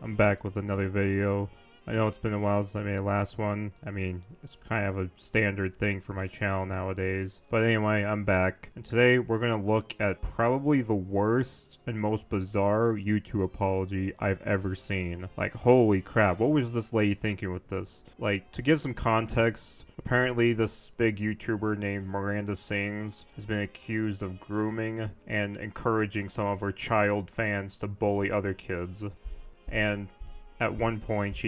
I'm back with another video. I know it's been a while since I made the last one. I mean, it's kind of a standard thing for my channel nowadays. But anyway, I'm back. And today we're going to look at probably the worst and most bizarre YouTube apology I've ever seen. Like, holy crap, what was this lady thinking with this? Like, to give some context, apparently this big YouTuber named Miranda Sings has been accused of grooming and encouraging some of her child fans to bully other kids. And at one point,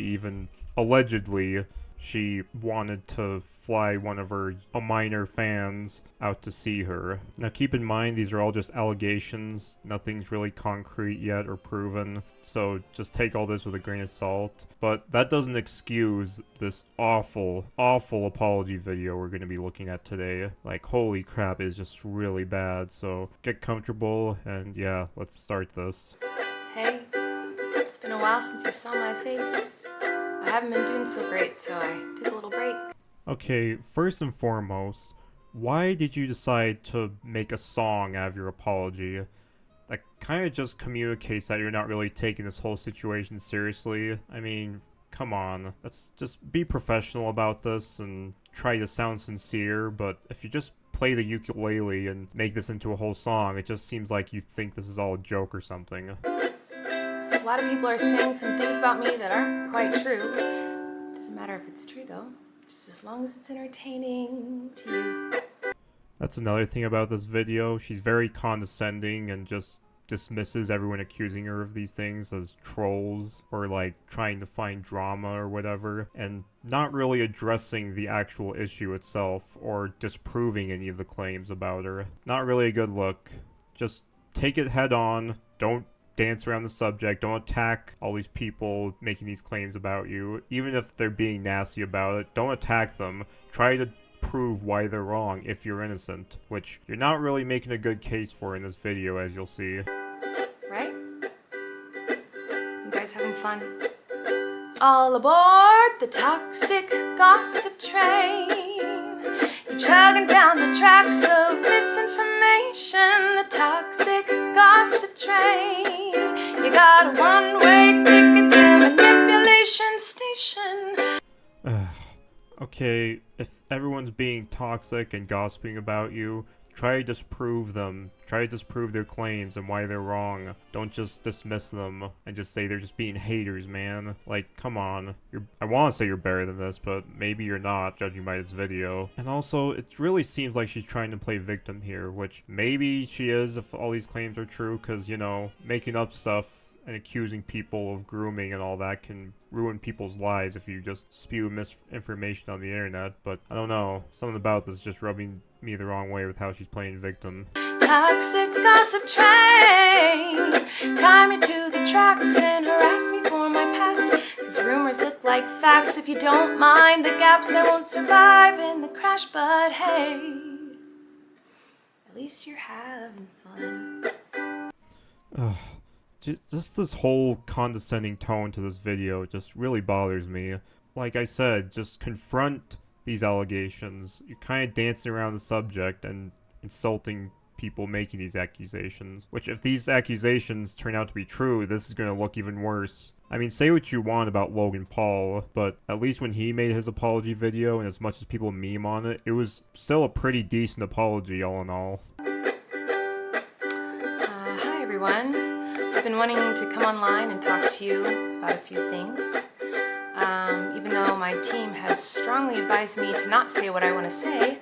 allegedly, she wanted to fly one of her minor fans out to see her. Now keep in mind, these are all just allegations. Nothing's really concrete yet or proven, so just take all this with a grain of salt. But that doesn't excuse this awful, awful apology video we're going to be looking at today. Like, holy crap, it's just really bad. So get comfortable, and yeah, let's start this. Hey. It's been a while since you saw my face. I haven't been doing so great, so I took a little break. Okay, first and foremost, why did you decide to make a song out of your apology? That kind of just communicates that you're not really taking this whole situation seriously. I mean, come on. Let's just be professional about this and try to sound sincere, but if you just play the ukulele and make this into a whole song, it just seems like you think this is all a joke or something. A lot of people are saying some things about me that aren't quite true. Doesn't matter if it's true though, just as long as it's entertaining to you. That's another thing about this video. She's very condescending and just dismisses everyone accusing her of these things as trolls or like trying to find drama or whatever, and not really addressing the actual issue itself or disproving any of the claims about her. Not really a good look. Just take it head on. Don't dance around the subject. Don't attack all these people making these claims about you. Even if they're being nasty about it, don't attack them. Try to prove why they're wrong if you're innocent, which you're not really making a good case for in this video, as you'll see. Right? You guys having fun? All aboard the toxic gossip train. You're chugging down the tracks of misinformation. The toxic gossip train. You got a one-way ticket to manipulation station. Okay, if everyone's being toxic and gossiping about you, try to disprove them. Try to disprove their claims and why they're wrong. Don't just dismiss them and just say they're just being haters, man. Like, come on. I want to say you're better than this, but maybe you're not, judging by this video. And also, it really seems like she's trying to play victim here, which maybe she is if all these claims are true, because, you know, making up stuff and accusing people of grooming and all that can ruin people's lives if you just spew misinformation on the internet. But I don't know, something about this is just rubbing me the wrong way with how she's playing victim. Toxic gossip train, tie me to the tracks and harass me for my past, cause rumors look like facts. If you don't mind the gaps, I won't survive in the crash, but hey, at least you're having fun. Just this whole condescending tone to this video just really bothers me. Like I said, just confront these allegations. You're kind of dancing around the subject and insulting people making these accusations. Which, if these accusations turn out to be true, this is going to look even worse. I mean, say what you want about Logan Paul, but at least when he made his apology video, and as much as people meme on it, it was still a pretty decent apology all in all. Hi everyone. I've been wanting to come online and talk to you about a few things. Even though my team has strongly advised me to not say what I want to say,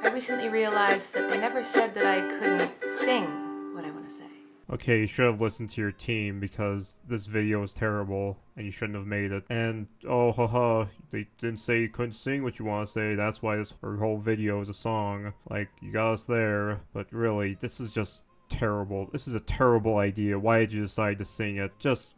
I recently realized that they never said that I couldn't sing what I want to say. Okay, you should have listened to your team because this video is terrible and you shouldn't have made it. And, oh haha, they didn't say you couldn't sing what you want to say, that's why this whole video is a song. Like, you got us there, but really, this is just terrible. This is a terrible idea. Why did you decide to sing it? Just,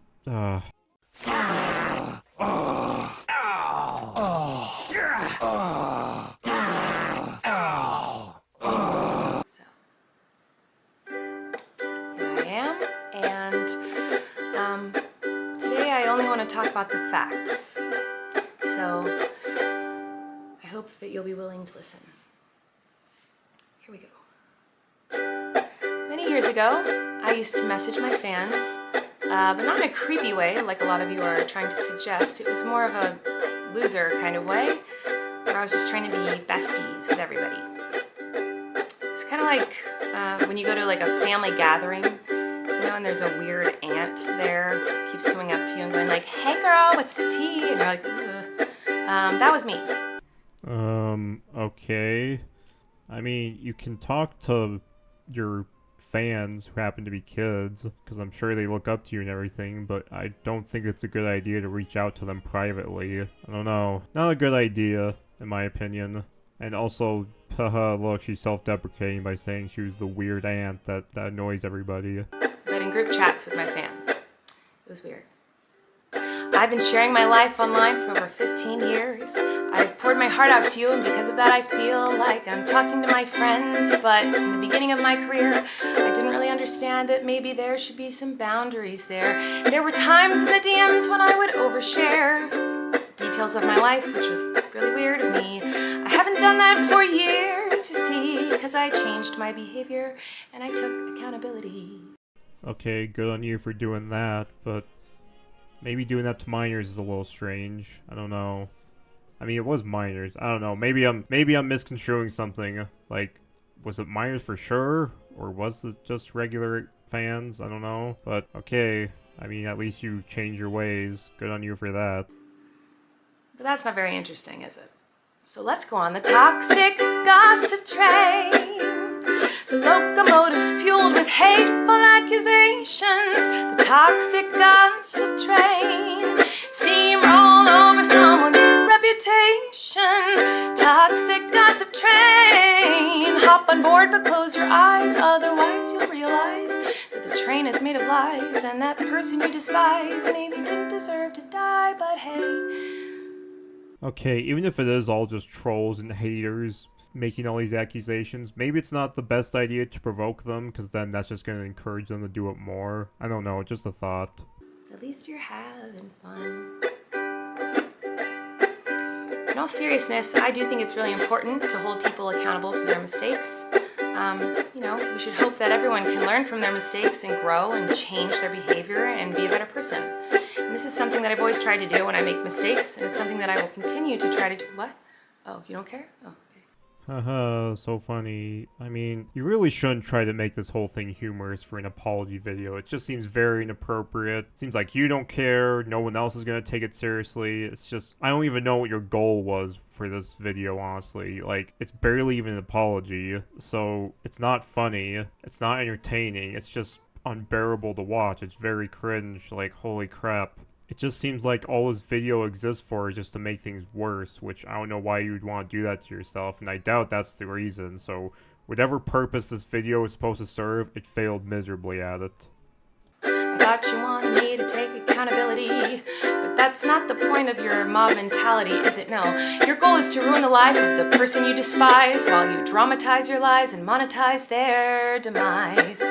Today I only want to talk about the facts, so I hope that you'll be willing to listen. Here we go. Many years ago, I used to message my fans but not in a creepy way like a lot of you are trying to suggest. It was more of a loser kind of way, where I was just trying to be besties with everybody. It's kind of like when you go to like a family gathering, and there's a weird aunt there who keeps coming up to you and going like, "Hey girl, what's the tea?" And you're like, ugh. That was me. Okay. I mean, you can talk to your fans who happen to be kids, because I'm sure they look up to you and everything, but I don't think it's a good idea to reach out to them privately. I don't know. Not a good idea, in my opinion. And also, haha, look, she's self-deprecating by saying she was the weird aunt that annoys everybody. But in group chats with my fans. It was weird. I've been sharing my life online for over 15 years. I've poured my heart out to you, and because of that I feel like I'm talking to my friends, but in the beginning of my career, I didn't really understand that maybe there should be some boundaries there. There were times in the DMs when I would overshare details of my life, which was really weird of me. I haven't done that for years, you see, because I changed my behavior and I took accountability. Okay, good on you for doing that, but maybe doing that to minors is a little strange. I don't know. I mean, it was minors. I don't know. Maybe I'm misconstruing something. Like, was it minors for sure? Or was it just regular fans? I don't know. But, okay. I mean, at least you changed your ways. Good on you for that. But that's not very interesting, is it? So let's go on the toxic gossip train. The locomotive's fueled with hateful accusations. The toxic gossip train. Steamroll over someone's reputation. Toxic gossip train. Hop on board but close your eyes, otherwise you'll realize that the train is made of lies, and that person you despise maybe didn't deserve to die, but hey. Okay, even if it is all just trolls and haters making all these accusations, maybe it's not the best idea to provoke them, because then that's just going to encourage them to do it more. I don't know, just a thought. At least you're having fun. In all seriousness, I do think it's really important to hold people accountable for their mistakes. We should hope that everyone can learn from their mistakes and grow and change their behavior and be a better person. And this is something that I've always tried to do when I make mistakes, and it's something that I will continue to try to do. What? Oh, you don't care? Oh, okay. Haha, so funny. I mean, you really shouldn't try to make this whole thing humorous for an apology video. It just seems very inappropriate. Seems like you don't care, no one else is gonna take it seriously. It's just, I don't even know what your goal was for this video, honestly. Like, it's barely even an apology, so it's not funny, it's not entertaining, it's just unbearable to watch. It's very cringe, like, holy crap. It just seems like all this video exists for is just to make things worse, which I don't know why you would want to do that to yourself, and I doubt that's the reason. So whatever purpose this video is supposed to serve, it failed miserably at it. I thought you wanted me to take accountability, but that's not the point of your mob mentality, is it? No. Your goal is to ruin the life of the person you despise while you dramatize your lies and monetize their demise.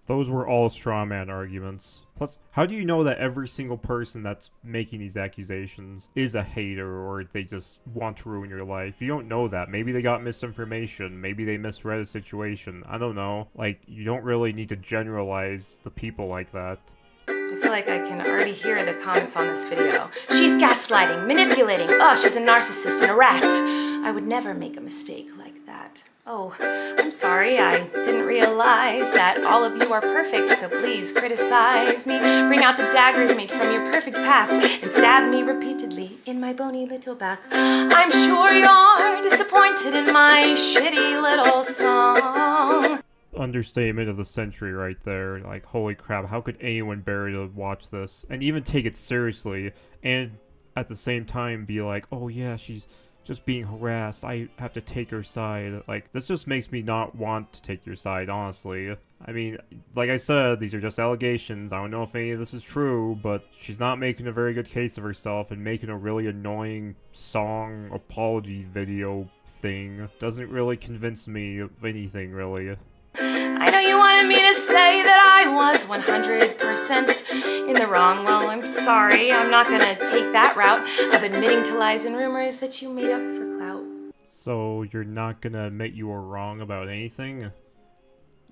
Those were all straw man arguments. Plus, how do you know that every single person that's making these accusations is a hater, or they just want to ruin your life? You don't know that. Maybe they got misinformation. Maybe they misread a situation. I don't know. Like, you don't really need to generalize the people like that. I feel like I can already hear the comments on this video. She's gaslighting, manipulating. Oh, she's a narcissist and a rat. I would never make a mistake like that. Oh, I'm sorry, I didn't realize that all of you are perfect, so please criticize me. Bring out the daggers made from your perfect past and stab me repeatedly in my bony little back. I'm sure you're disappointed in my shitty little song. Understatement of the century right there. Like, holy crap, how could anyone bear to watch this and even take it seriously, and at the same time be like, oh yeah, she's just being harassed, I have to take her side. Like, this just makes me not want to take your side, honestly. I mean, like I said, these are just allegations. I don't know if any of this is true, but she's not making a very good case of herself, and making a really annoying song apology video thing doesn't really convince me of anything, really. I know you wanted me to say that I was 100% in the wrong. Well, I'm sorry. I'm not gonna take that route of admitting to lies and rumors that you made up for clout. So you're not gonna admit you were wrong about anything?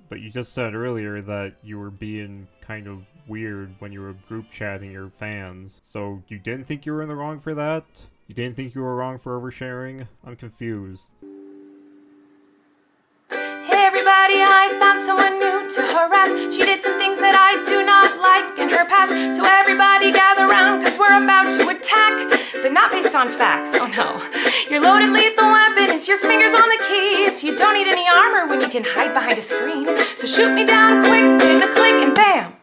But you just said earlier that you were being kind of weird when you were group chatting your fans. So you didn't think you were in the wrong for that? You didn't think you were wrong for oversharing? I'm confused. Hey everybody, I found someone new to harass. She did some things that I do not like in her past. So everybody gather round, cause we're about to attack. But not based on facts, oh no. Your loaded lethal weapon is your fingers on the keys. You don't need any armor when you can hide behind a screen. So shoot me down quick with a click and bam!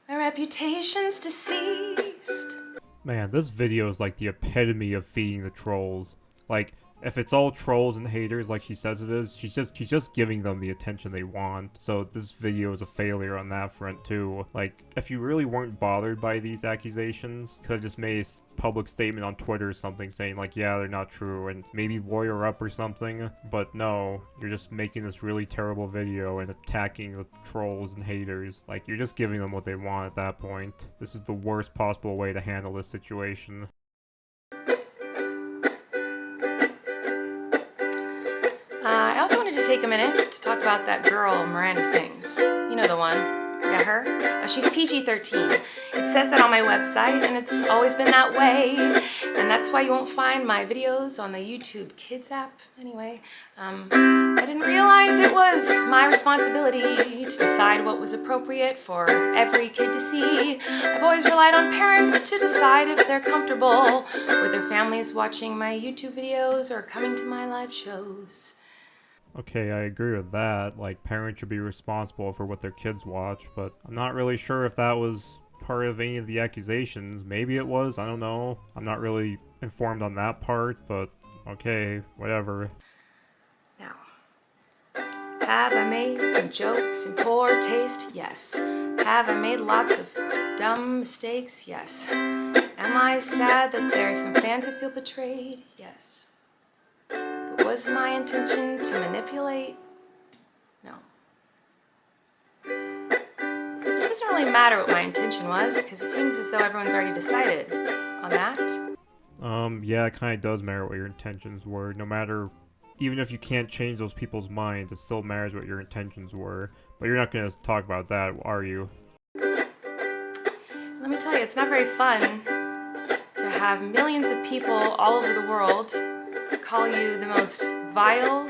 My reputation's deceased. Man, this video is like the epitome of feeding the trolls. Like, if it's all trolls and haters like she says it is, she's just giving them the attention they want. So this video is a failure on that front too. Like, if you really weren't bothered by these accusations, could have just made a public statement on Twitter or something saying like, yeah, they're not true, and maybe lawyer up or something. But no, you're just making this really terrible video and attacking the trolls and haters. Like, you're just giving them what they want at that point. This is the worst possible way to handle this situation. I also wanted to take a minute to talk about that girl, Miranda Sings. You know the one. Yeah, her? She's PG-13. It says that on my website, and it's always been that way. And that's why you won't find my videos on the YouTube Kids app. Anyway, I didn't realize it was my responsibility to decide what was appropriate for every kid to see. I've always relied on parents to decide if they're comfortable with their families watching my YouTube videos or coming to my live shows. Okay, I agree with that. Like, parents should be responsible for what their kids watch, but I'm not really sure if that was part of any of the accusations. Maybe it was, I don't know. I'm not really informed on that part, but okay, whatever. Now, have I made some jokes in poor taste? Yes. Have I made lots of dumb mistakes? Yes. Am I sad that there are some fans who feel betrayed? Yes. But was my intention to manipulate? No. It doesn't really matter what my intention was, because it seems as though everyone's already decided on that. Yeah, it kind of does matter what your intentions were. No matter, even if you can't change those people's minds, it still matters what your intentions were. But you're not going to talk about that, are you? Let me tell you, it's not very fun to have millions of people all over the world call you the most vile,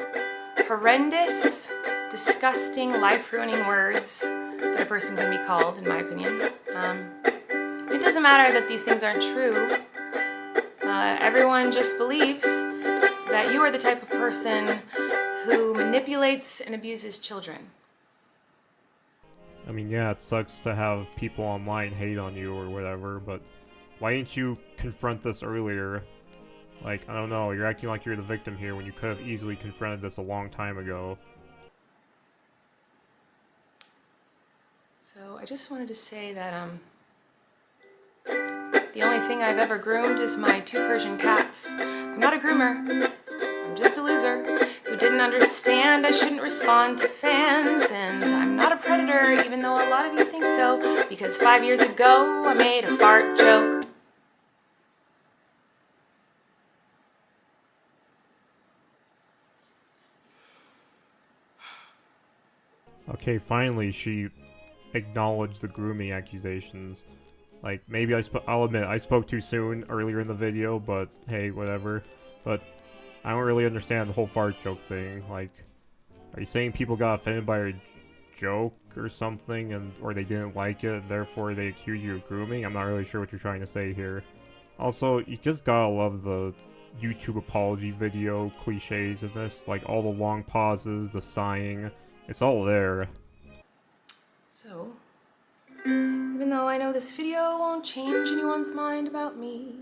horrendous, disgusting, life-ruining words that a person can be called, in my opinion. It doesn't matter that these things aren't true. Everyone just believes that you are the type of person who manipulates and abuses children. I mean, yeah, it sucks to have people online hate on you or whatever, but why didn't you confront this earlier? Like, I don't know, you're acting like you're the victim here when you could have easily confronted this a long time ago. So I just wanted to say that the only thing I've ever groomed is my 2 Persian cats. I'm not a groomer. I'm just a loser who didn't understand I shouldn't respond to fans, and I'm not a predator, even though a lot of you think so, because 5 years ago I made a fart joke. Okay, finally she acknowledged the grooming accusations. Like, maybe I'll admit, I spoke too soon earlier in the video, but hey, whatever. But I don't really understand the whole fart joke thing. Like, are you saying people got offended by a joke or something, or they didn't like it, and therefore they accuse you of grooming? I'm not really sure what you're trying to say here. Also, you just gotta love the YouTube apology video cliches in this. Like, all the long pauses, the sighing, it's all there. So, even though I know this video won't change anyone's mind about me,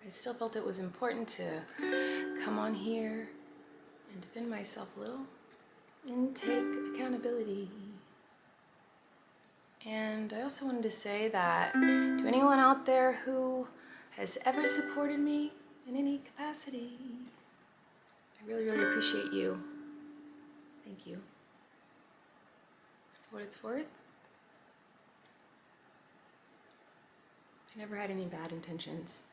I still felt it was important to come on here and defend myself a little and take accountability. And I also wanted to say that to anyone out there who has ever supported me in any capacity, I really, really appreciate you. Thank you. For what it's worth, I never had any bad intentions.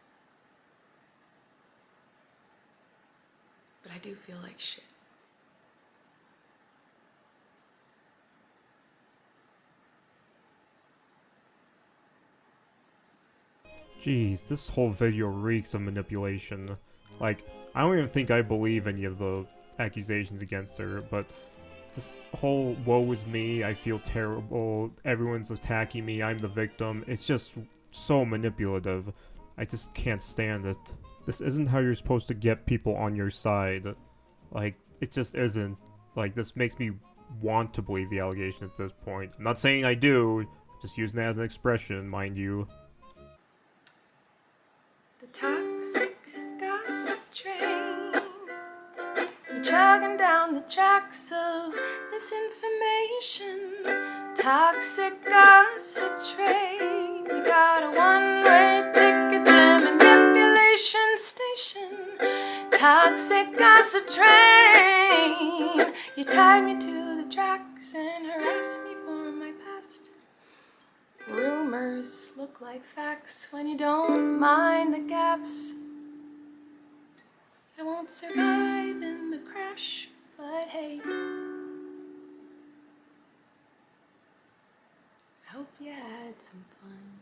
But I do feel like shit. Jeez, this whole video reeks of manipulation. Like, I don't even think I believe any of the accusations against her, but this whole woe is me, I feel terrible, everyone's attacking me, I'm the victim, it's just so manipulative. I just can't stand it. This isn't how you're supposed to get people on your side. Like, it just isn't. Like, this makes me want to believe the allegations at this point. I'm not saying I do, just using it as an expression, mind you. The toxic gossip train, you're chugging down the tracks of misinformation. Toxic gossip train, you got a one-way ticket to manipulation station. Toxic gossip train, you tied me to the tracks and harassed me for my past. Rumors look like facts when you don't mind the gaps. I won't survive in the crash, but hey, I hope you had some fun.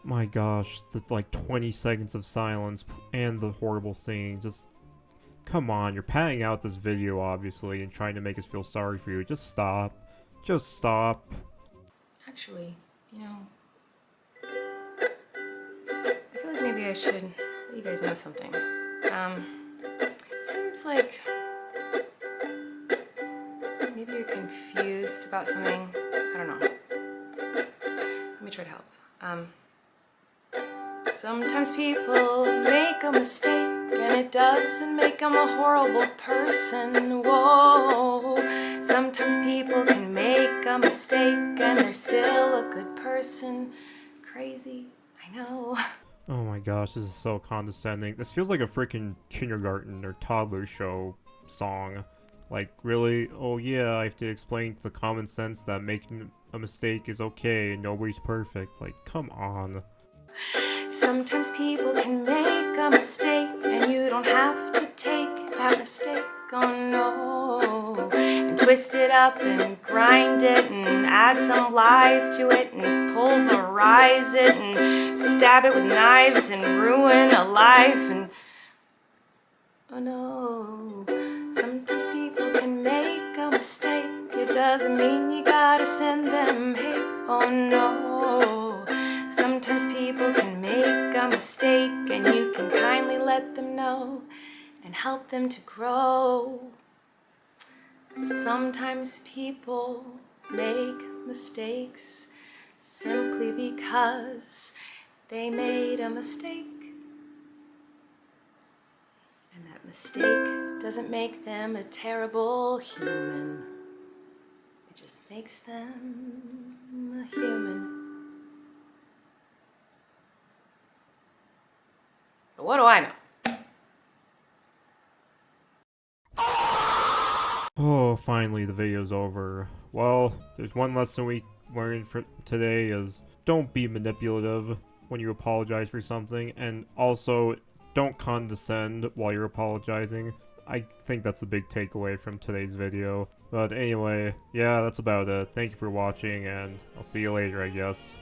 My gosh, the like 20 seconds of silence and the horrible singing, just come on, you're padding out this video obviously and trying to make us feel sorry for you. Just stop. Just stop. Actually, you know, I feel like maybe I should let you guys know something. It seems like maybe you're confused about something. I don't know. Let me try to help. Sometimes people make a mistake and it doesn't make them a horrible person. Whoa. Sometimes people can make a mistake and they're still a good person. Crazy, I know. Oh my gosh, this is so condescending. This feels like a freaking kindergarten or toddler show song. Like, really? Oh yeah, I have to explain the common sense that making a mistake is okay and nobody's perfect. Like, come on. Sometimes people can make a mistake and you don't have to take that mistake, oh no, and twist it up and grind it and add some lies to it and pulverize it and stab it with knives and ruin a life and oh no. Sometimes people can make a mistake, it doesn't mean you gotta send them hate, oh no. Sometimes people can make a mistake and you can kindly let them know and help them to grow. Sometimes people make mistakes simply because they made a mistake. And that mistake doesn't make them a terrible human. It just makes them a human. But what do I know? Oh, finally the video's over. Well, there's one lesson we learned for today is don't be manipulative when you apologize for something, and also don't condescend while you're apologizing. I think that's a big takeaway from today's video. But anyway, yeah, that's about it. Thank you for watching, and I'll see you later, I guess.